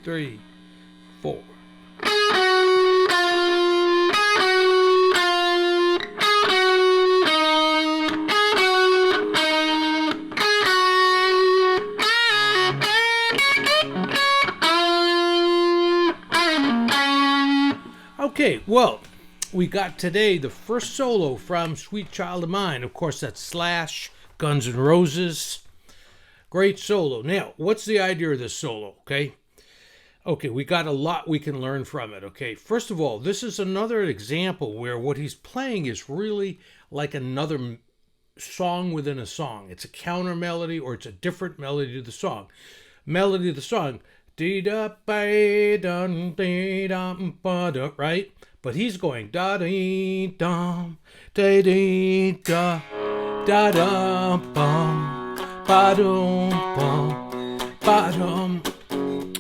3, 4. Okay, well, we got today the first solo from Sweet Child of Mine. Of course, that's Slash, Guns N' Roses. Great solo. Now, what's the idea of this solo, okay? Okay, we got a lot we can learn from it, okay? First of all, this is another example where what he's playing is really like another song within a song. It's a counter melody or it's a different melody to the song. Melody of the song, right? But he's going da-dee-dum, da-dee-da, da-dum-bum, ba-dum-bum, ba-dum,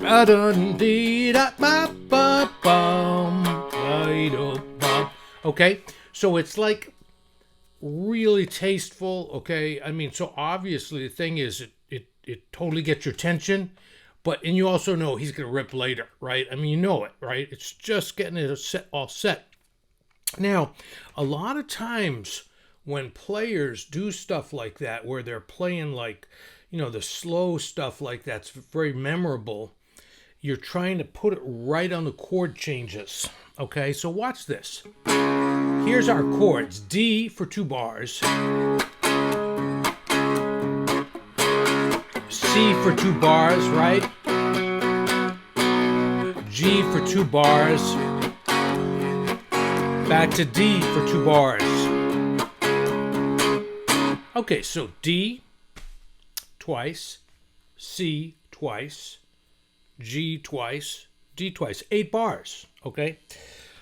ba-dum-dee-da-ba-ba-bum, okay? So it's like really tasteful, okay? I mean, so obviously the thing is it totally gets your attention. And you also know he's going to rip later, right? I mean, you know it, right? It's just getting it all set. Now, a lot of times when players do stuff like that, where they're playing like, the slow stuff like that's very memorable, you're trying to put it right on the chord changes, okay? So watch this. Here's our chords. D for 2 bars. C for 2 bars, right? G for 2 bars. Back to D for 2 bars. Okay, so D twice, C twice, G twice, D twice. 8 bars, okay?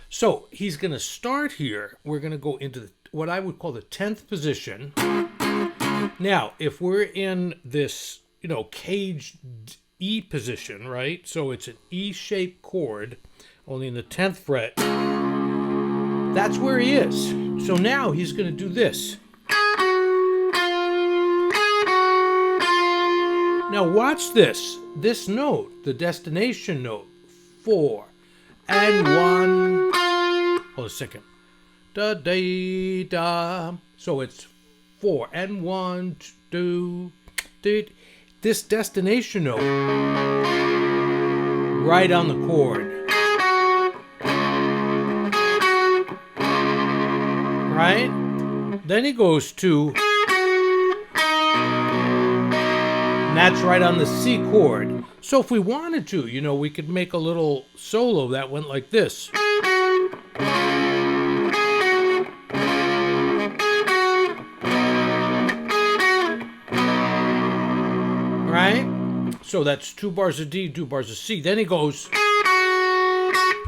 So he's going to start here. We're going to go into what I would call the 10th position. Now, if we're in this caged E position, right? So it's an E-shaped chord, only in the 10th fret. That's where he is. So now he's going to do this. Now watch this. This note, the destination note, 4 and 1. Hold a second. Da da da. So it's 4 and 1, 2, 3. This destination note right on the chord, right? Then he goes to, and that's right on the C chord. So if we wanted to, we could make a little solo that went like this. Right? So that's 2 bars of D, 2 bars of C. Then he goes,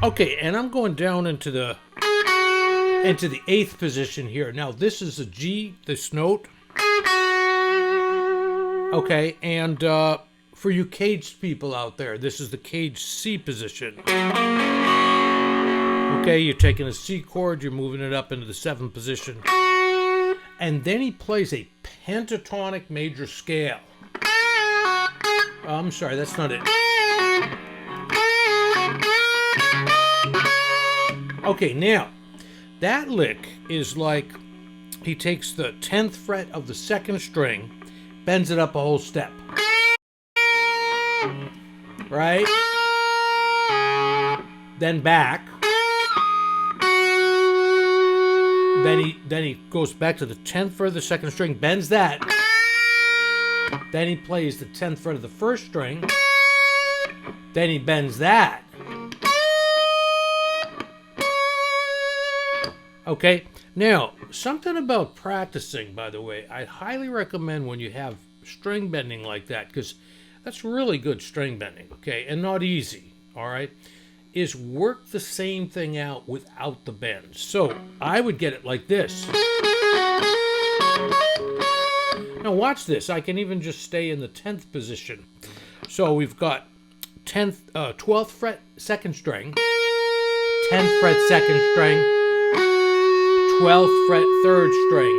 okay, and I'm going down into the 8th position here. Now this is a G, this note. Okay, and for you caged people out there, this is the caged C position. Okay, you're taking a C chord, you're moving it up into the 7th position. And then he plays a pentatonic major scale. I'm sorry, that's not it. Okay, now, that lick is like he takes the 10th fret of the 2nd string, bends it up a whole step. Right? Then back. Then he goes back to the 10th fret of the 2nd string, bends that. Then he plays the 10th fret of the 1st string. Then he bends that. Okay, now, something about practicing, by the way, I highly recommend when you have string bending like that, because that's really good string bending, okay, and not easy, all right, is work the same thing out without the bends. So I would get it like this. Now watch this. I can even just stay in the 10th position. So we've got 12th fret 2nd string, 10th fret 2nd string, 12th fret 3rd string,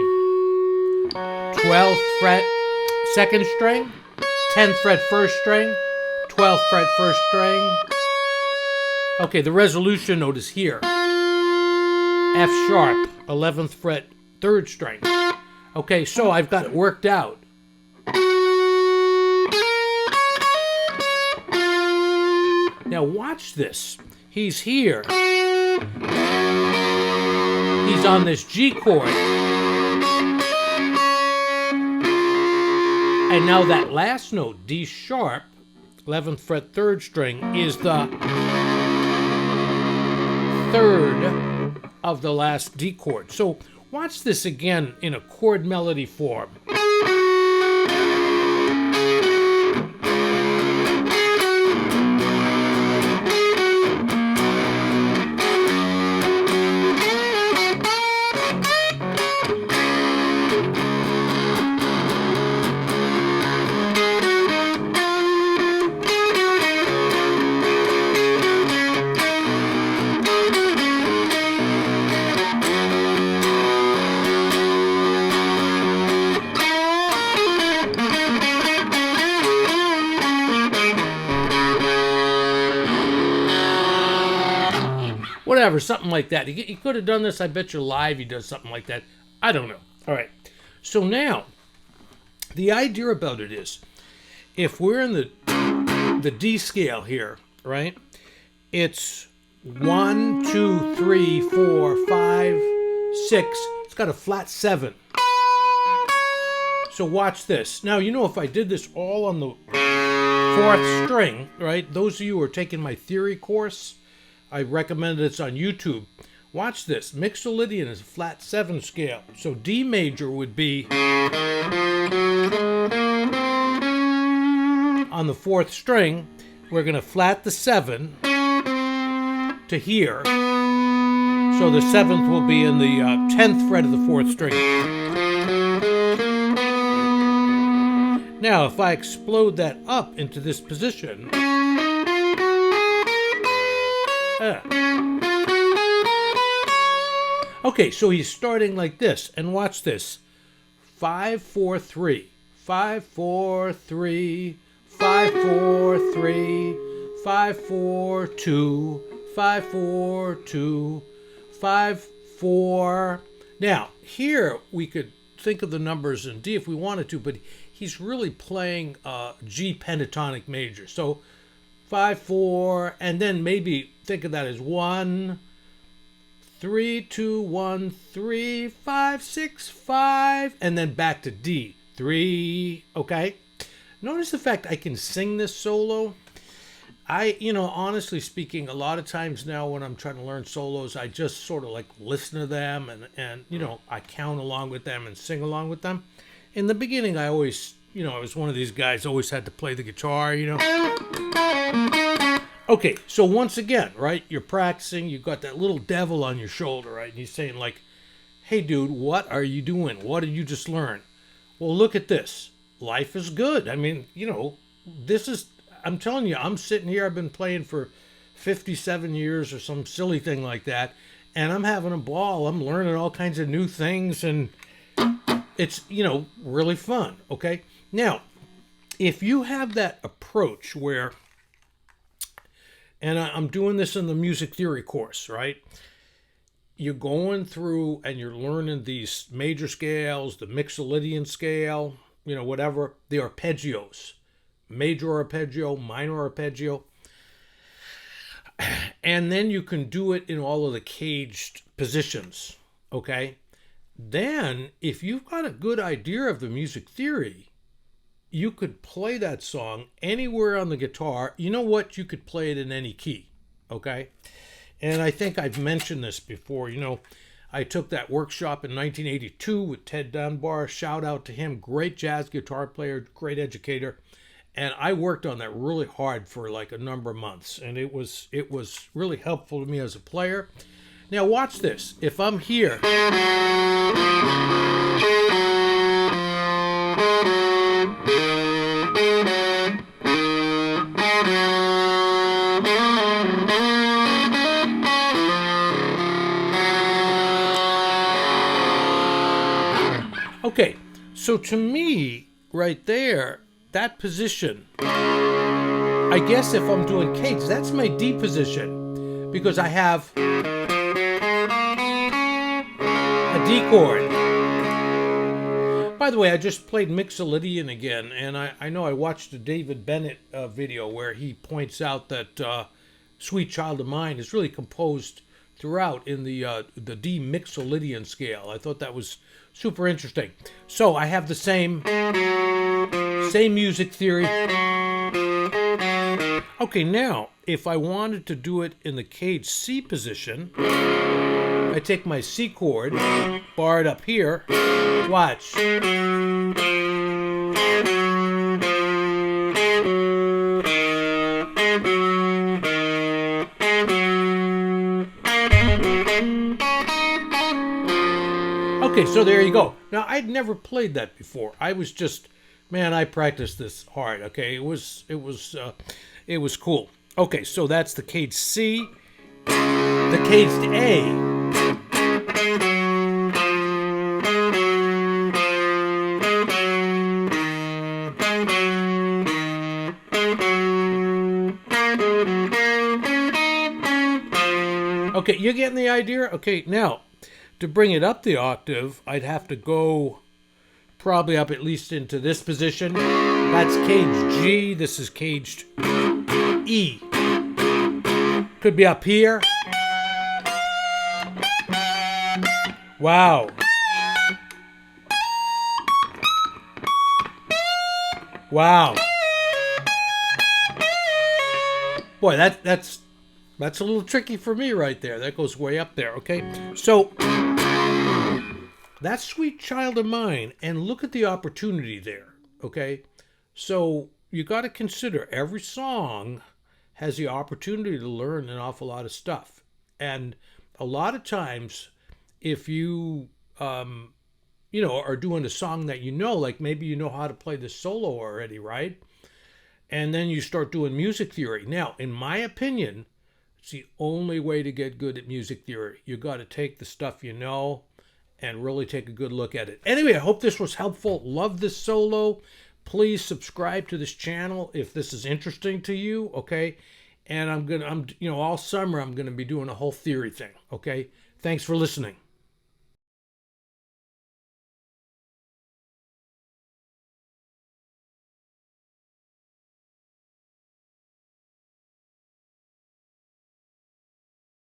12th fret 2nd string, 10th fret 1st string, 12th fret first string. Okay, the resolution note is here. F sharp, 11th fret, 3rd string. Okay, so I've got it worked out. Now watch this. He's here. He's on this G chord. And now that last note, D sharp, 11th fret, 3rd string, is the 3rd of the last D chord. So watch this again in a chord melody form. Whatever, something like that. He could have done this. I bet you live he does something like that. I don't know. All right. So now, the idea about it is, if we're in the D scale here, right? It's 1, 2, 3, 4, 5, 6. It's got a flat 7. So watch this. Now, you know, if I did this all on the 4th string, right? Those of you who are taking my theory course, I recommend it's on YouTube. Watch this. Mixolydian is a flat 7 scale. So D major would be on the 4th string. We're going to flat the 7 to here. So the 7th will be in the 10th fret of the 4th string. Now, if I explode that up into this position, okay, so he's starting like this, and watch this. 5, 4, 3. 5, 4, 3. 5, 4, 3. 5, 4, 2. 5, 4, 2. 5, 4. Now, here we could think of the numbers in D if we wanted to, but he's really playing G pentatonic major. So 5, 4, and then maybe think of that as 1, 3, 2, 1, 3, 5, 6, 5, and then back to D, 3, okay? Notice the fact I can sing this solo. Honestly speaking, a lot of times now when I'm trying to learn solos, I just sort of like listen to them and I count along with them and sing along with them. In the beginning, I always, I was one of these guys, always had to play the guitar, Okay, so once again, right, you're practicing, you've got that little devil on your shoulder, right, and he's saying like, hey dude, what are you doing? What did you just learn? Well, look at this. Life is good. I mean, this is, I'm telling you, I'm sitting here, I've been playing for 57 years or some silly thing like that, and I'm having a ball. I'm learning all kinds of new things, and it's, really fun, okay? Now, if you have that approach where, and I'm doing this in the music theory course, right? You're going through and you're learning these major scales, the Mixolydian scale, whatever, the arpeggios, major arpeggio, minor arpeggio. And then you can do it in all of the caged positions, okay? Then, if you've got a good idea of the music theory, you could play that song anywhere on the guitar. You know what? You could play it in any key, okay? And I think I've mentioned this before. I took that workshop in 1982 with Ted Dunbar. Shout out to him. Great jazz guitar player, great educator. And I worked on that really hard for like a number of months. And it was really helpful to me as a player. Now watch this. If I'm here, okay, so to me, right there, that position I guess if I'm doing cage, that's my D position, because I have a D chord. By the way, I just played Mixolydian again, and I know I watched a David Bennett video where he points out that Sweet Child of Mine is really composed throughout in the D Mixolydian scale. I thought that was super interesting. So I have the same music theory. Okay, now, if I wanted to do it in the cage C position, I take my C chord, bar it up here, watch. Okay, so there you go. Now, I'd never played that before. I was just, man, I practiced this hard. Okay, it was cool. Okay, so that's the caged C, the caged A. Okay, you're getting the idea? Okay, now, to bring it up the octave, I'd have to go probably up at least into this position. That's caged G. This is caged E. Could be up here. Wow. Wow. Boy, that's a little tricky for me right there. That goes way up there, okay? So, that's Sweet Child of Mine, and look at the opportunity there, okay? So, you got to consider every song has the opportunity to learn an awful lot of stuff. And a lot of times, if you, are doing a song that you know, like maybe you know how to play the solo already, right? And then you start doing music theory. Now, in my opinion, it's the only way to get good at music theory. You got to take the stuff you know and really take a good look at it. Anyway, I hope this was helpful. Love this solo. Please subscribe to this channel if this is interesting to you, okay? And all summer I'm gonna be doing a whole theory thing, okay? Thanks for listening.